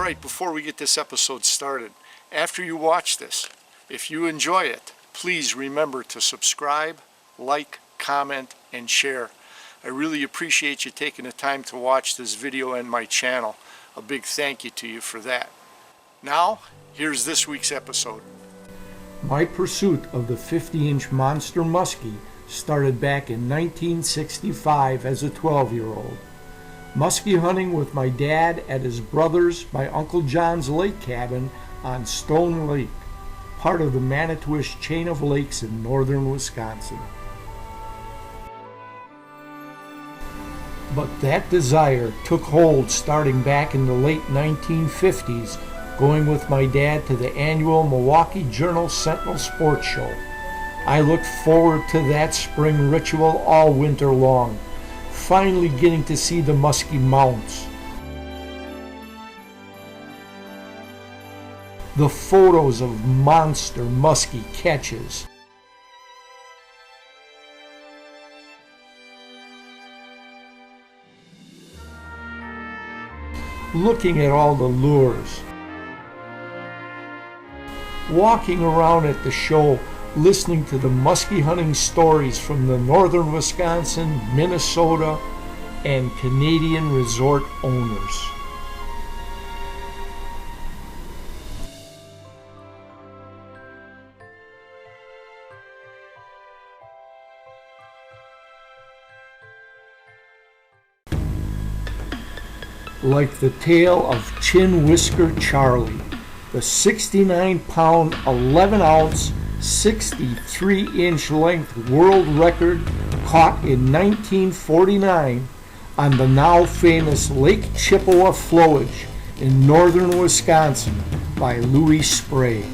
Alright, before we get this episode started, after you watch this, if you enjoy it, please remember to subscribe, like, comment, and share. I really appreciate you taking the time to watch this video and my channel. A big thank you to you for that. Now, here's this week's episode. My pursuit of the 50-inch Monster Muskie started back in 1965 as a 12-year-old. Muskie hunting with my dad at his brother's, my Uncle John's lake cabin on Stone Lake, part of the Manitowish chain of lakes in northern Wisconsin. But that desire took hold starting back in the late 1950s, going with my dad to the annual Milwaukee Journal Sentinel Sports Show. I looked forward to that spring ritual all winter long, finally getting to see the muskie mounts. The photos of monster muskie catches. Looking at all the lures. Walking around at the show, listening to the muskie hunting stories from the northern Wisconsin, Minnesota, and Canadian resort owners. Like the tale of Chin Whisker Charlie, the 69-pound, 11-ounce, 63-inch length world record caught in 1949 on the now famous Lake Chippewa flowage in northern Wisconsin by Louis Spray.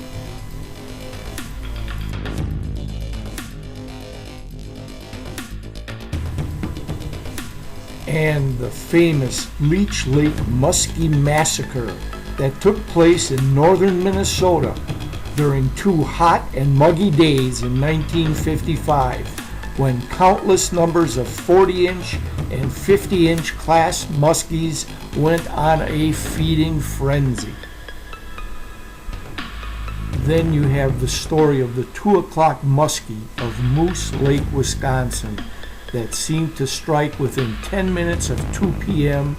And the famous Leech Lake Muskie Massacre that took place in northern Minnesota during 2 hot and muggy days in 1955, when countless numbers of 40-inch and 50-inch class muskies went on a feeding frenzy. Then you have the story of the 2 o'clock muskie of Moose Lake, Wisconsin, that seemed to strike within 10 minutes of 2 p.m.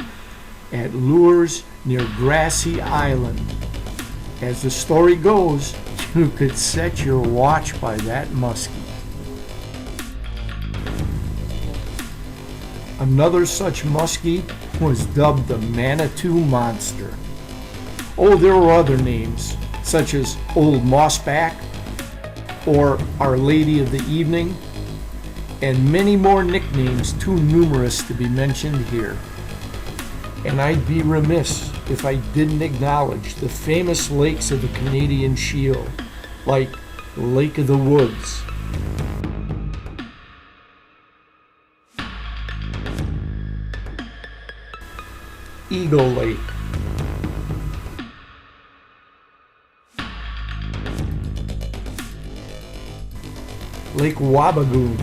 at lures near Grassy Island. As the story goes, you could set your watch by that muskie. Another such muskie was dubbed the Manitou Monster. Oh, there were other names, such as Old Mossback or Our Lady of the Evening, and many more nicknames too numerous to be mentioned here. And I'd be remiss if I didn't acknowledge the famous lakes of the Canadian Shield, like Lake of the Woods, Eagle Lake, Lake Wabigoon,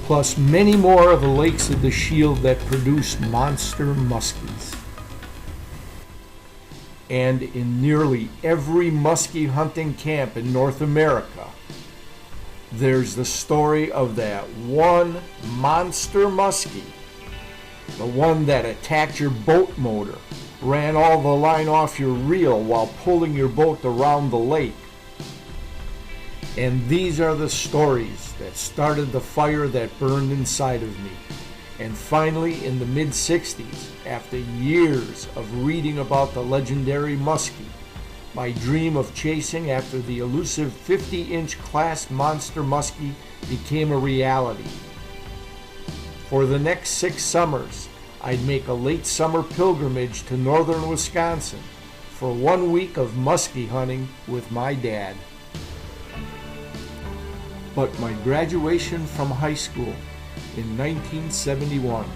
plus many more of the lakes of the Shield that produce monster muskies. And in nearly every muskie hunting camp in North America, there's the story of that one monster muskie, the one that attacked your boat motor, ran all the line off your reel while pulling your boat around the lake. And these are the stories that started the fire that burned inside of me. And finally, in the mid-60s, after years of reading about the legendary muskie, my dream of chasing after the elusive 50-inch class monster muskie became a reality. For the next 6 summers, I'd make a late summer pilgrimage to northern Wisconsin for 1 week of muskie hunting with my dad. But my graduation from high school in 1971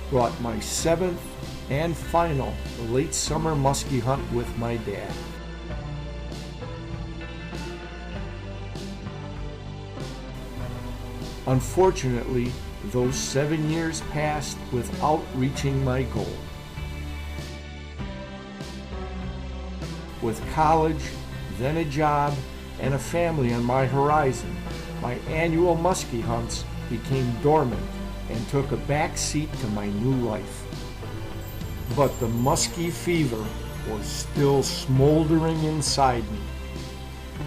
brought my 7th and final late summer muskie hunt with my dad. Unfortunately, those 7 years passed without reaching my goal. With college, then a job, and a family on my horizon, my annual muskie hunts became dormant and took a back seat to my new life. But the muskie fever was still smoldering inside me.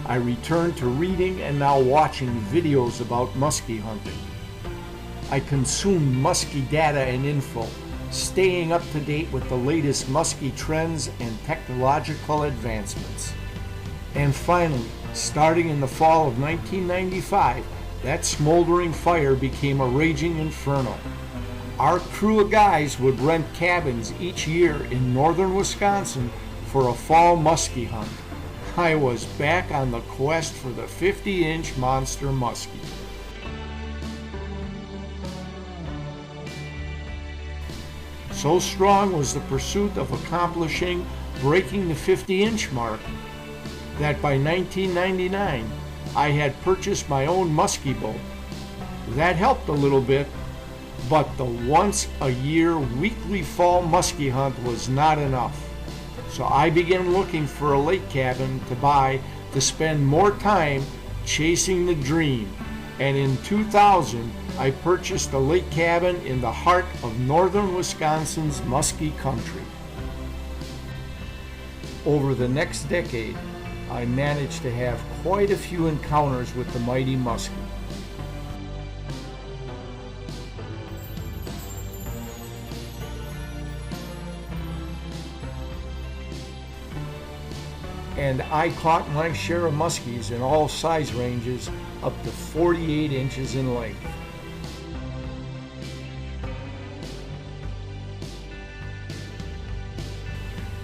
I returned to reading and now watching videos about muskie hunting. I consumed muskie data and info, staying up to date with the latest muskie trends and technological advancements. And finally, starting in the fall of 1995, that smoldering fire became a raging inferno. Our crew of guys would rent cabins each year in northern Wisconsin for a fall muskie hunt. I was back on the quest for the 50-inch monster muskie. So strong was the pursuit of accomplishing breaking the 50-inch mark that by 1999 I had purchased my own muskie boat. That helped a little bit, but the once-a-year weekly fall muskie hunt was not enough. So I began looking for a lake cabin to buy to spend more time chasing the dream. And in 2000, I purchased a lake cabin in the heart of northern Wisconsin's muskie country. Over the next decade, I managed to have quite a few encounters with the mighty muskie. And I caught my share of muskies in all size ranges up to 48 inches in length.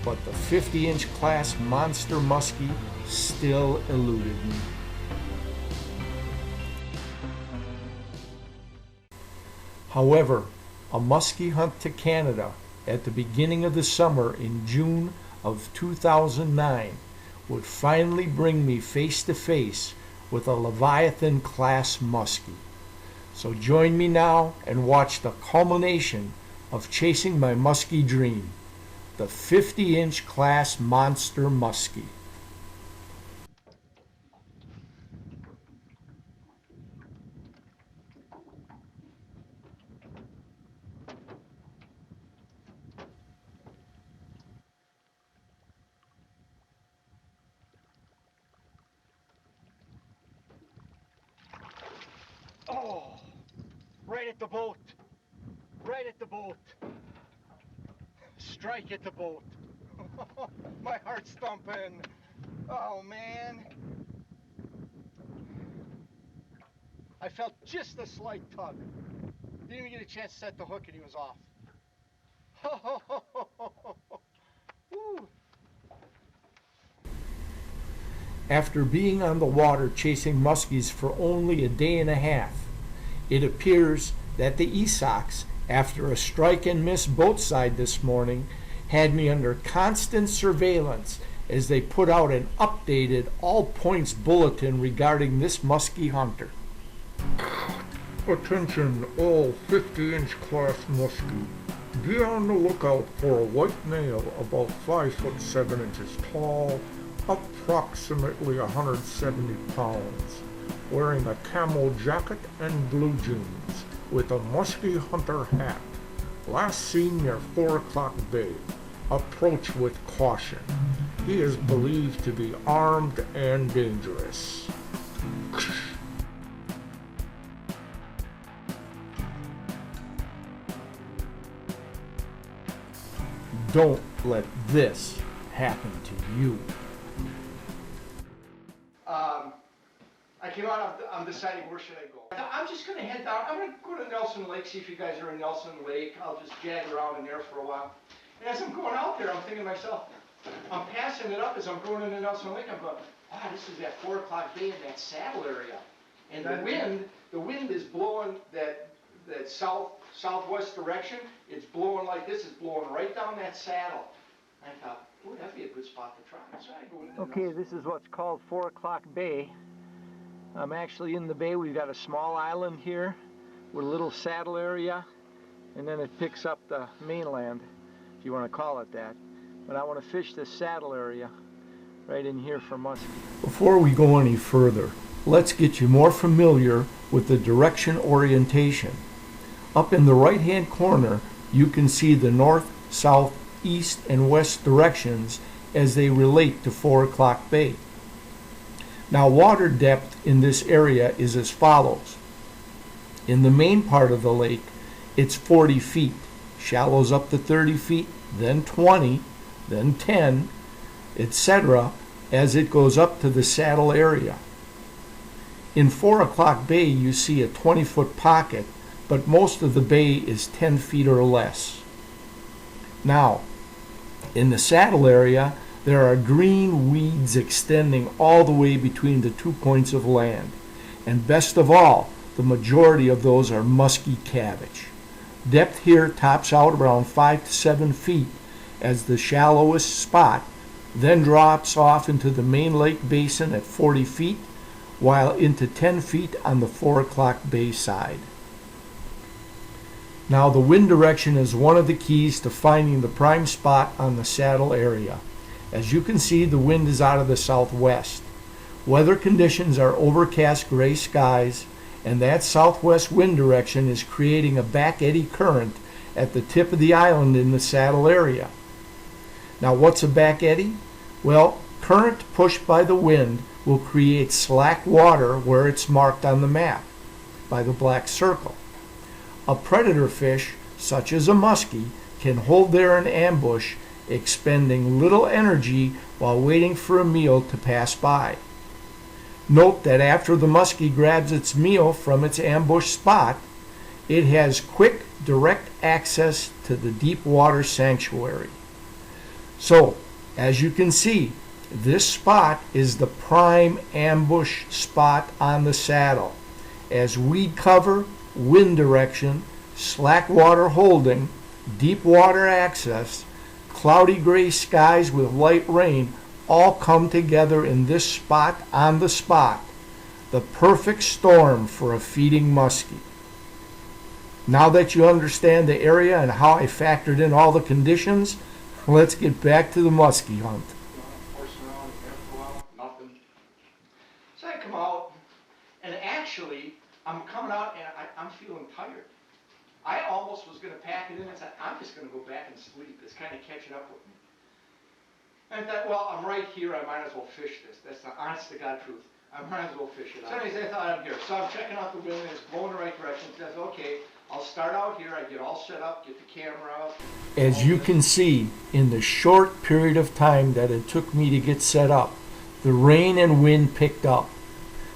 But the 50-inch class monster muskie still eluded me. However, a muskie hunt to Canada at the beginning of the summer in June of 2009 would finally bring me face to face with a Leviathan class muskie. So join me now and watch the culmination of chasing my muskie dream, the 50-inch class monster muskie. Oh, right at the boat. Right at the boat. Strike at the boat. My heart's thumping. Oh, man. I felt just a slight tug. Didn't even get a chance to set the hook and he was off. Woo. After being on the water chasing muskies for only a day and a half, it appears that the Esox, after a strike and miss boat side this morning, had me under constant surveillance as they put out an updated all points bulletin regarding this muskie hunter. Attention all 50-inch class muskie. Be on the lookout for a white male about 5 foot 7 inches tall, approximately 170 pounds, wearing a camel jacket and blue jeans, with a muskie hunter hat. Last seen near 4 o'clock bay. Approach with caution. He is believed to be armed and dangerous. Don't let this happen to you. I came out, I'm deciding where should I go. I'm just going to head down. I'm going to go to Nelson Lake, see if you guys are in Nelson Lake. I'll just jag around in there for a while. And as I'm going out there, I'm thinking to myself, I'm passing it up as I'm going into Nelson Lake. I'm going, wow, this is that 4 o'clock day in that saddle area. And the wind is blowing that southwest direction. It's blowing like this. It's blowing right down that saddle. And I thought, ooh, that'd be a good spot to try. So I go into Okay, this is what's called 4 o'clock bay. I'm actually in the bay. We've got a small island here with a little saddle area, and then it picks up the mainland, if you want to call it that. But I want to fish this saddle area right in here for muskie. Before we go any further, let's get you more familiar with the direction orientation. Up in the right-hand corner, you can see the north, south, east, and west directions as they relate to 4 o'clock bay. Now, water depth in this area is as follows. In the main part of the lake, it's 40 feet, shallows up to 30 feet, then 20, then 10, etc., as it goes up to the saddle area. In 4 o'clock bay, you see a 20-foot pocket, but most of the bay is 10 feet or less. Now, in the saddle area, there are green weeds extending all the way between the 2 points of land. And best of all, the majority of those are musky cabbage. Depth here tops out around 5 to 7 feet as the shallowest spot, then drops off into the main lake basin at 40 feet, while into 10 feet on the 4 o'clock bay side. Now, the wind direction is one of the keys to finding the prime spot on the saddle area. As you can see, the wind is out of the southwest. Weather conditions are overcast gray skies, and that southwest wind direction is creating a back eddy current at the tip of the island in the saddle area. Now, what's a back eddy? Well, current pushed by the wind will create slack water where it's marked on the map by the black circle. A predator fish, such as a muskie, can hold there in ambush, expending little energy while waiting for a meal to pass by. Note that after the muskie grabs its meal from its ambush spot, it has quick, direct access to the deep water sanctuary. So, as you can see, this spot is the prime ambush spot on the saddle, as weed cover, wind direction, slack water holding, deep water access, cloudy gray skies with light rain all come together in this spot on the spot, the perfect storm for a feeding muskie. Now that you understand the area and how I factored in all the conditions, let's get back to the muskie hunt. So I come out, and actually, I'm coming out and I'm feeling tired. I almost was going to pack it in and say, I'm just going to go back and sleep. It's kind of catching up with me. And I thought, well, I'm right here. I might as well fish this. That's the honest to God truth. I might as well fish it. So anyways, I thought I'm here. So I'm checking out the wind and it's blowing the right direction. So I said, okay, I'll start out here. I get all set up, get the camera out. As you can see, in the short period of time that it took me to get set up, the rain and wind picked up.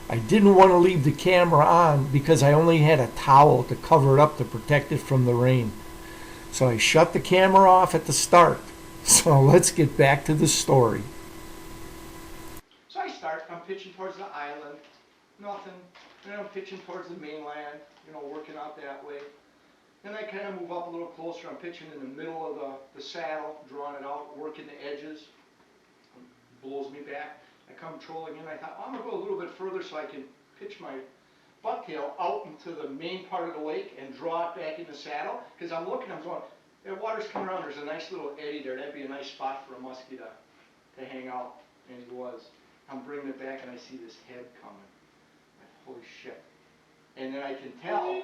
I didn't want to leave the camera on because I only had a towel to cover it up to protect it from the rain. So I shut the camera off at the start. So let's get back to the story. So I start, I'm pitching towards the island, nothing. Then I'm pitching towards the mainland, working out that way. Then I kind of move up a little closer. I'm pitching in the middle of the saddle, drawing it out, working the edges. It blows me back. I come trolling in. I thought, I'm going to go a little bit further so I can pitch my bucktail out into the main part of the lake and draw it back in the saddle. Because I'm looking, I'm going, the water's coming around. There's a nice little eddy there. That'd be a nice spot for a muskie to hang out. And he was. I'm bringing it back and I see this head coming. Holy shit. And then I can tell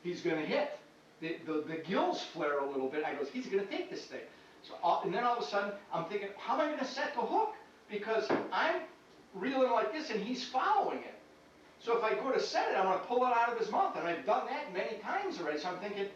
he's going to hit. The gills flare a little bit. I goes, he's going to take this thing. So, and then all of a sudden, I'm thinking, how am I going to set the hook? Because I'm reeling like this and he's following it. So if I go to set it, I'm going to pull it out of his mouth. And I've done that many times already. So I'm thinking,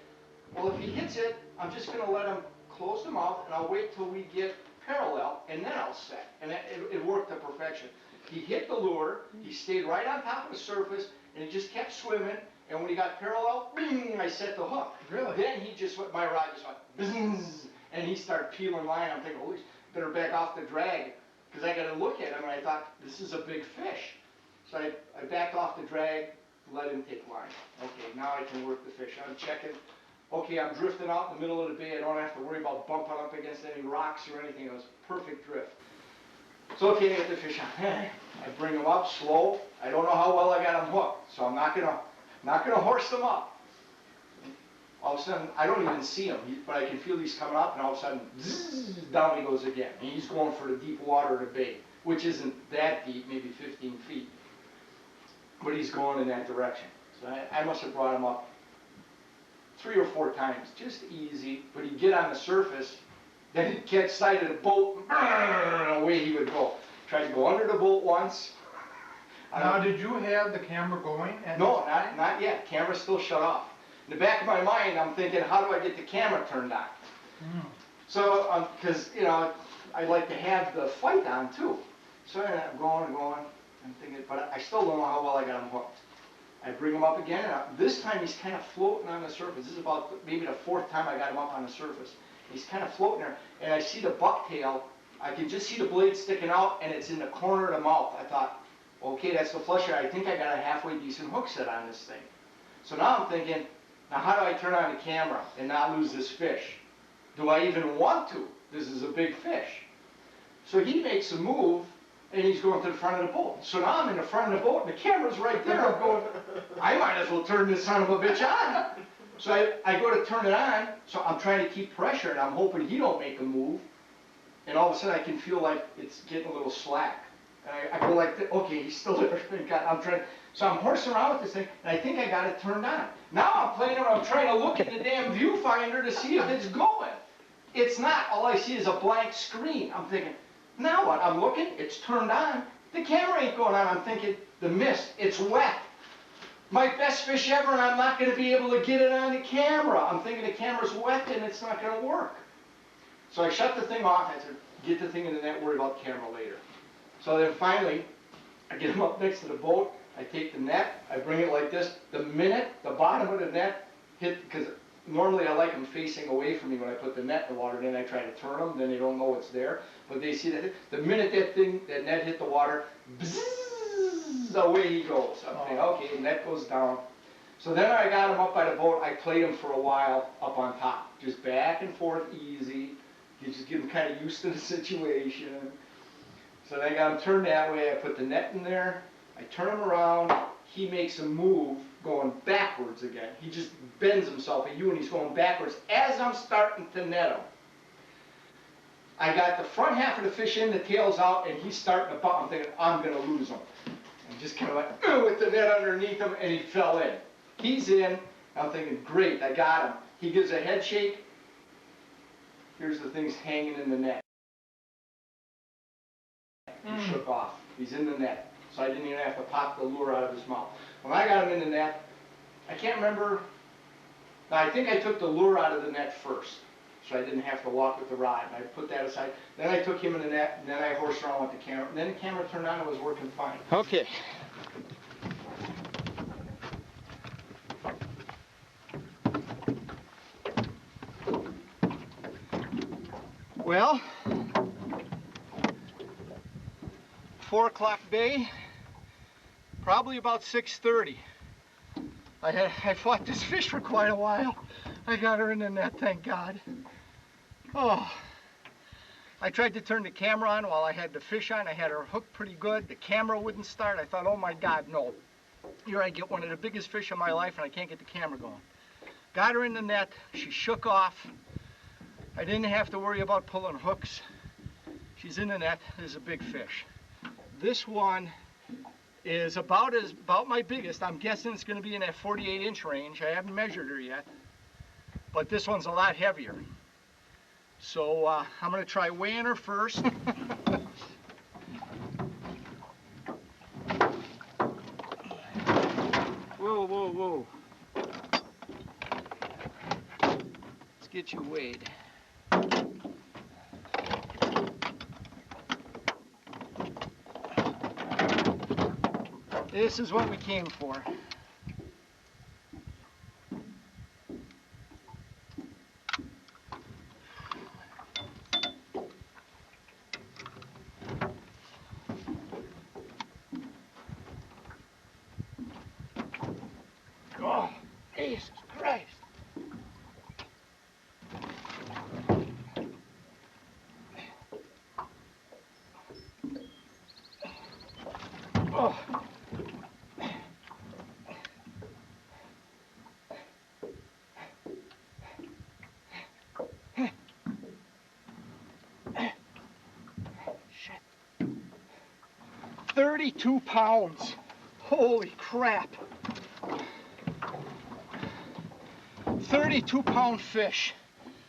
well, if he hits it, I'm just going to let him close the mouth and I'll wait till we get parallel and then I'll set. And it worked to perfection. He hit the lure, he stayed right on top of the surface, and he just kept swimming. And when he got parallel, bing, I set the hook. Really? Then he just went, my rod just went, bzzz, and he started peeling line. I'm thinking, oh, better back off the drag. Because I got to look at him, and I thought, this is a big fish. So I backed off the drag, let him take line. Okay, now I can work the fish. I'm checking. Okay, I'm drifting out in the middle of the bay. I don't have to worry about bumping up against any rocks or anything. It was perfect drift. It's okay to get the fish on. I bring them up slow. I don't know how well I got them hooked, so I'm not gonna horse them up. All of a sudden, I don't even see him, but I can feel he's coming up, and all of a sudden, zzz, down he goes again. And he's going for the deep water of the bay, which isn't that deep, maybe 15 feet. But he's going in that direction. So I must have brought him up 3 or 4 times, just easy. But he'd get on the surface, then he'd catch sight of the boat, and away he would go. Tried to go under the boat once. Now, did you have the camera going? No, not yet. Camera's still shut off. In the back of my mind, I'm thinking, how do I get the camera turned on? So, because, you know, I like to have the fight on too. So I'm going and going. I'm thinking, but I still don't know how well I got him hooked. I bring him up again, and this time he's kind of floating on the surface. This is about maybe the 4th time I got him up on the surface. He's kind of floating there, and I see the bucktail. I can just see the blade sticking out, and it's in the corner of the mouth. I thought, okay, that's the flusher. I think I got a halfway decent hook set on this thing. So now I'm thinking, now how do I turn on the camera and not lose this fish? Do I even want to? This is a big fish. So he makes a move, and he's going to the front of the boat. So now I'm in the front of the boat, and the camera's right there. I'm going, I might as well turn this son of a bitch on. So I go to turn it on, so I'm trying to keep pressure, and I'm hoping he don't make a move. And all of a sudden I can feel like it's getting a little slack. And I go like, okay, he's still there. I'm trying, so I'm horsing around with this thing, and I think I got it turned on. Now I'm playing around, I'm trying to look at the damn viewfinder to see if it's going. It's not. All I see is a blank screen. I'm thinking, now what? I'm looking, it's turned on. The camera ain't going on. I'm thinking, the mist, it's wet. My best fish ever, and I'm not going to be able to get it on the camera. I'm thinking the camera's wet and it's not going to work. So I shut the thing off. I said, get the thing in the net, worry about the camera later. So then finally, I get him up next to the boat. I take the net, I bring it like this. The minute the bottom of the net hit, because normally I like them facing away from me when I put the net in the water, then I try to turn them, then they don't know it's there. But they see that the minute that net hit the water, bzzz, away he goes. I'm thinking, okay, the net goes down. So then I got him up by the boat. I played him for a while up on top, just back and forth, easy. You just get him kind of used to the situation. So then I got him turned that way. I put the net in there. I turn him around. He makes a move going backwards again. He just bends himself at you, and he's going backwards as I'm starting to net him. I got the front half of the fish in, the tail's out, and he's starting to bump. I'm thinking, I'm going to lose him. I'm just kind of like, with the net underneath him, and he fell in. He's in. I'm thinking, great, I got him. He gives a head shake. Here's the thing's hanging in the net. He shook off. He's in the net. So I didn't even have to pop the lure out of his mouth. When I got him in the net, I can't remember. Now, I think I took the lure out of the net first, so I didn't have to walk with the rod. And I put that aside. Then I took him in the net, and then I horsed around with the camera. And then the camera turned on and was working fine. Okay. Well, 4 o'clock bay, probably about 6:30. I fought this fish for quite a while. I got her in the net, thank God. Oh, I tried to turn the camera on while I had the fish on. I had her hooked pretty good. The camera wouldn't start. I thought, oh my God, no. Here I get one of the biggest fish of my life and I can't get the camera going. Got her in the net. She shook off. I didn't have to worry about pulling hooks. She's in the net. This is a big fish. This one is about my biggest. I'm guessing it's going to be in that 48-inch range. I haven't measured her yet, but this one's a lot heavier. So I'm going to try weighing her first. Whoa, whoa, whoa. Let's get you weighed. This is what we came for. Oh, Jesus Christ. Oh. Shit. 32 pounds. Holy crap. 32-pound fish.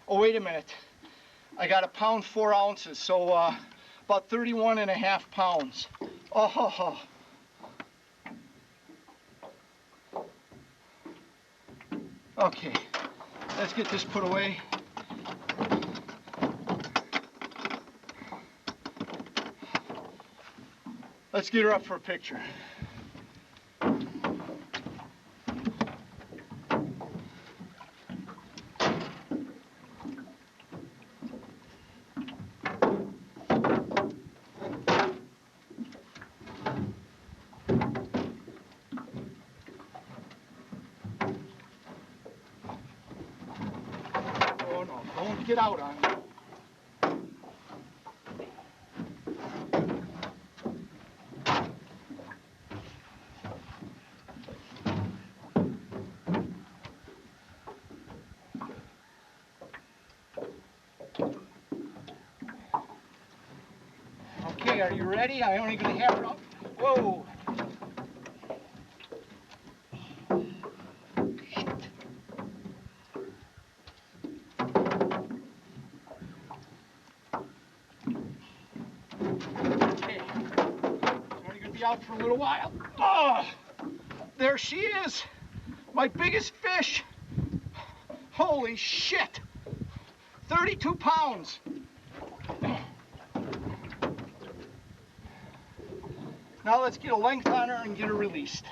Oh, wait a minute. I got 1 pound 4 ounces, so about 31.5 pounds. Oh. Okay, let's get this put away. Let's get her up for a picture. Oh no, don't get out on me. Okay, are you ready? I'm only going to have her up. Whoa! Okay, I'm only going to be out for a little while. Oh! There she is! My biggest fish! Holy shit! 32 pounds! Now let's get a length on her and get her released.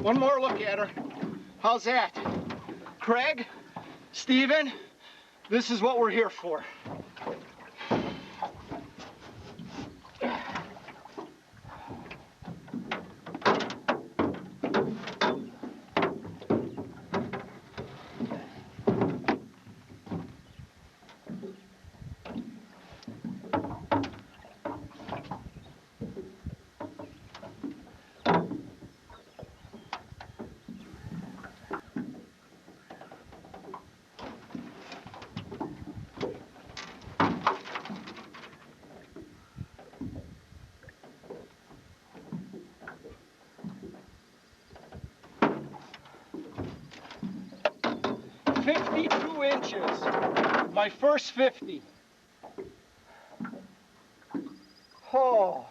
One more look at her. How's that? Craig, Steven, this is what we're here for. Inches. My first 50. Oh.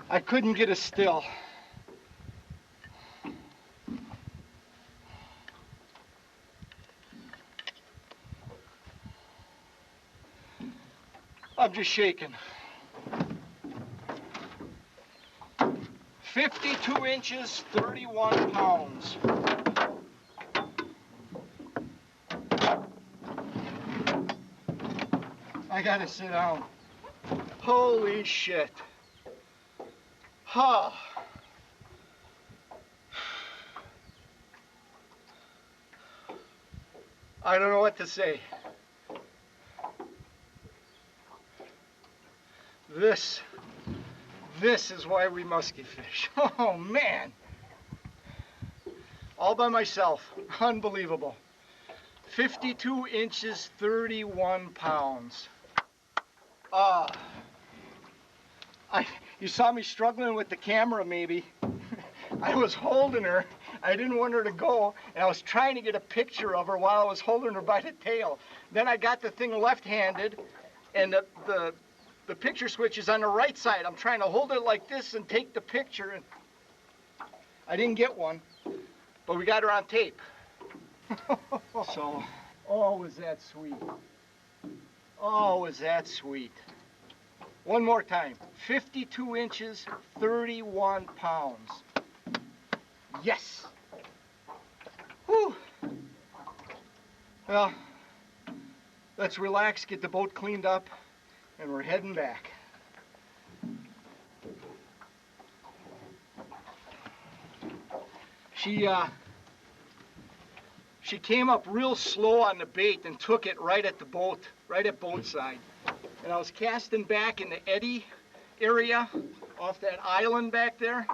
I couldn't get a still. just shaking. 52 inches, 31 pounds. I gotta sit down. Holy shit. Huh. I don't know what to say. This is why we musky fish. Oh man. All by myself. Unbelievable. 52 inches, 31 pounds. You saw me struggling with the camera maybe. I was holding her. I didn't want her to go, and I was trying to get a picture of her while I was holding her by the tail. Then I got the thing left-handed, and the picture switch is on the right side. I'm trying to hold it like this and take the picture, and I didn't get one, but we got her on tape. So, oh, was that sweet. Oh, was that sweet. One more time. 52 inches, 31 pounds. Yes. Whew. Well, let's relax, get the boat cleaned up, and we're heading back. She came up real slow on the bait and took it right at the boat, right at boat side. And I was casting back in the eddy area off that island back there.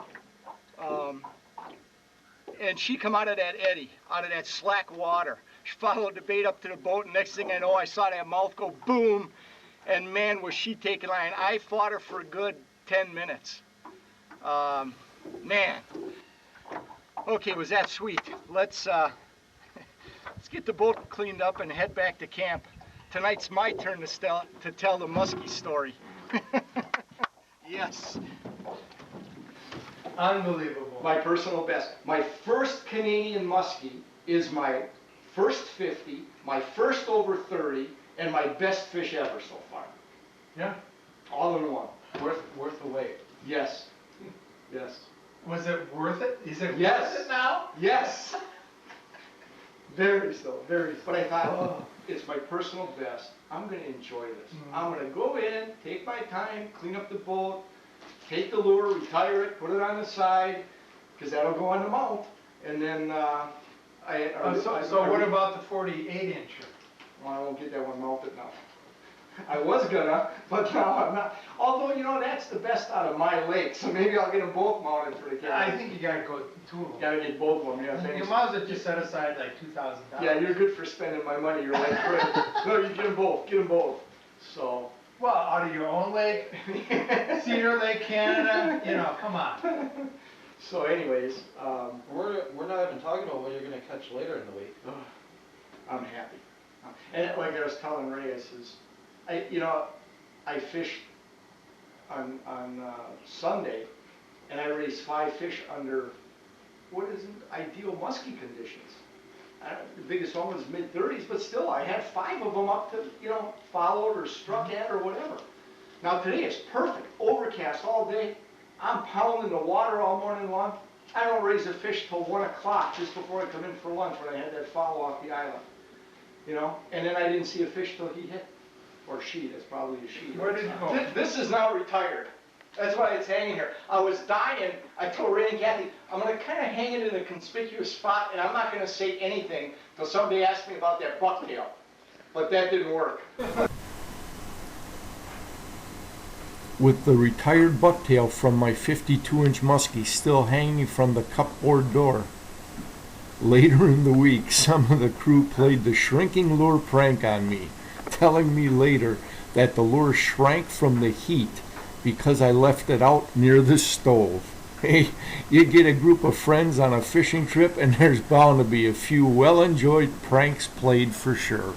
And she come out of that eddy, out of that slack water. She followed the bait up to the boat, and next thing I know, I saw that mouth go boom, and man, was she taking line. I fought her for a good 10 minutes. Man. Okay, was that sweet. Let's get the boat cleaned up and head back to camp. Tonight's my turn to tell the musky story. Yes. Unbelievable. My personal best. My first Canadian muskie is my first 50, my first over 30, and my best fish ever so far. Yeah. All in one. Worth the wait. Yes. Yes. Was it worth it? Is it Yes. worth it now? Yes. Very so, very. But I thought, oh, it's my personal best. I'm going to enjoy this. I'm going to go in, take my time, clean up the boat, take the lure, retire it, put it on the side, because that'll go on the mount. And then So what about the 48-incher? Well, I won't get that one mounted now. I was gonna, but now I'm not. Although, you know, that's the best out of my lake, so maybe I'll get them both mounted for the camera. I think you gotta go two of them. Gotta get both of them, yeah. You Thanks. might as well just set aside like $2,000. Yeah, you're good for spending my money. You're like, great. No, you get them both. Get them both. So. Well, out of your own lake, Cedar Lake, Canada, you know, come on. So, anyways, we're not even talking about what you're going to catch later in the week. I'm happy. And like I was telling Ray, I says, I fished on Sunday, and I raised 5 fish under what isn't ideal musky conditions. The biggest one was mid-30s, but still, I had 5 of them up to, followed or struck at or whatever. Now today it's perfect, overcast all day. I'm pounding the water all morning long. I don't raise a fish till 1 o'clock, just before I come in for lunch when I had that follow off the island. And then I didn't see a fish till he hit. Or she, that's probably a she. Where did it go? This is now retired. That's why it's hanging here. I was dying. I told Ray and Kathy, I'm going to kind of hang it in a conspicuous spot, and I'm not going to say anything till somebody asks me about that bucktail. But that didn't work. With the retired bucktail from my 52-inch muskie still hanging from the cupboard door. Later in the week, some of the crew played the shrinking lure prank on me, telling me later that the lure shrank from the heat because I left it out near the stove. Hey, you get a group of friends on a fishing trip and there's bound to be a few well-enjoyed pranks played for sure.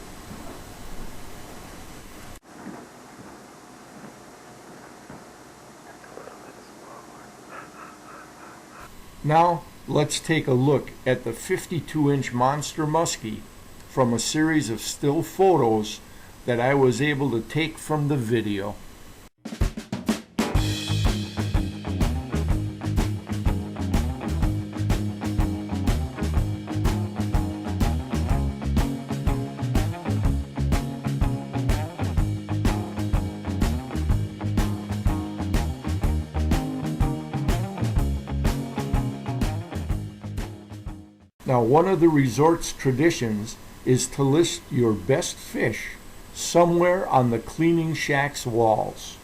Now, let's take a look at the 52-inch monster muskie from a series of still photos that I was able to take from the video. Now, one of the resort's traditions is to list your best fish somewhere on the cleaning shack's walls.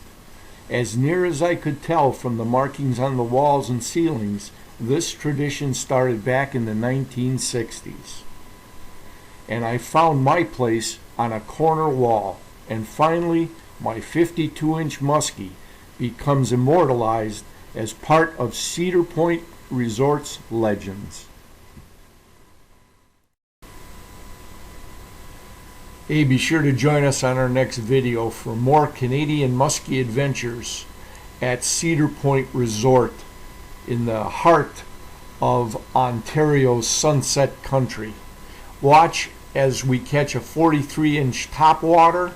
As near as I could tell from the markings on the walls and ceilings, this tradition started back in the 1960s. And I found my place on a corner wall, and finally my 52-inch muskie becomes immortalized as part of Cedar Point Resort's legends. Hey, be sure to join us on our next video for more Canadian muskie adventures at Cedar Point Resort in the heart of Ontario's Sunset Country. Watch as we catch a 43-inch topwater.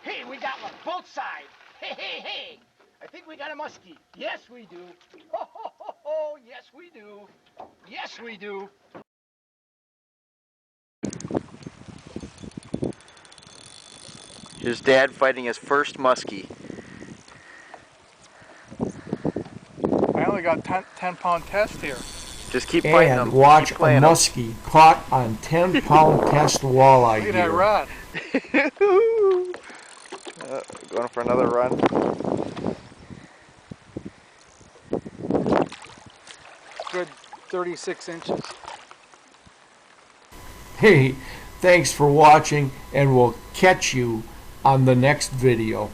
Hey, we got one, both sides. Hey, hey, hey. I think we got a muskie. Yes, we do. Ho, ho, ho, ho. Yes, we do. Yes, we do. Here's Dad fighting his first muskie. I only got 10-pound test here. Just keep fighting him. And watch Keep a playing him. muskie caught on 10-pound test walleye Look at that gear. rod. Going for another run. Good 36 inches. Hey, thanks for watching, and we'll catch you on the next video.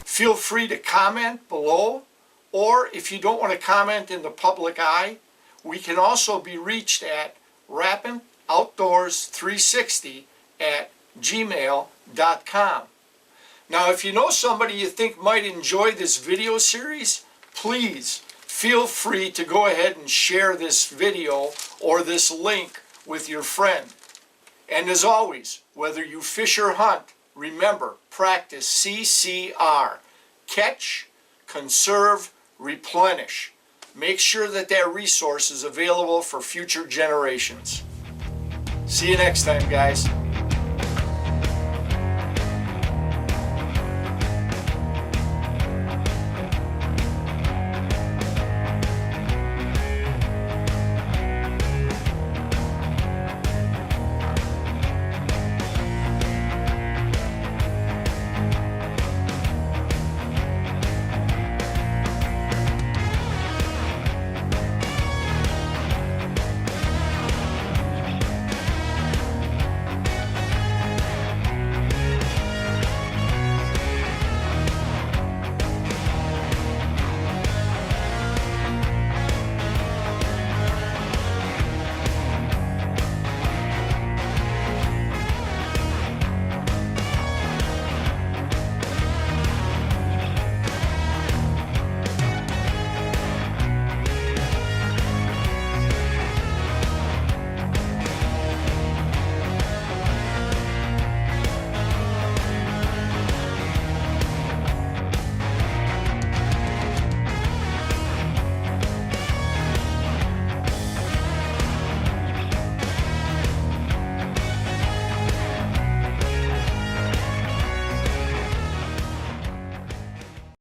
Feel free to comment below, or if you don't want to comment in the public eye, we can also be reached at rapantoutdoors360@gmail.com. Now, if you know somebody you think might enjoy this video series, please feel free to go ahead and share this video or this link with your friend. And as always, whether you fish or hunt, remember, practice CCR. Catch, conserve, replenish. Make sure that that resource is available for future generations. See you next time, guys.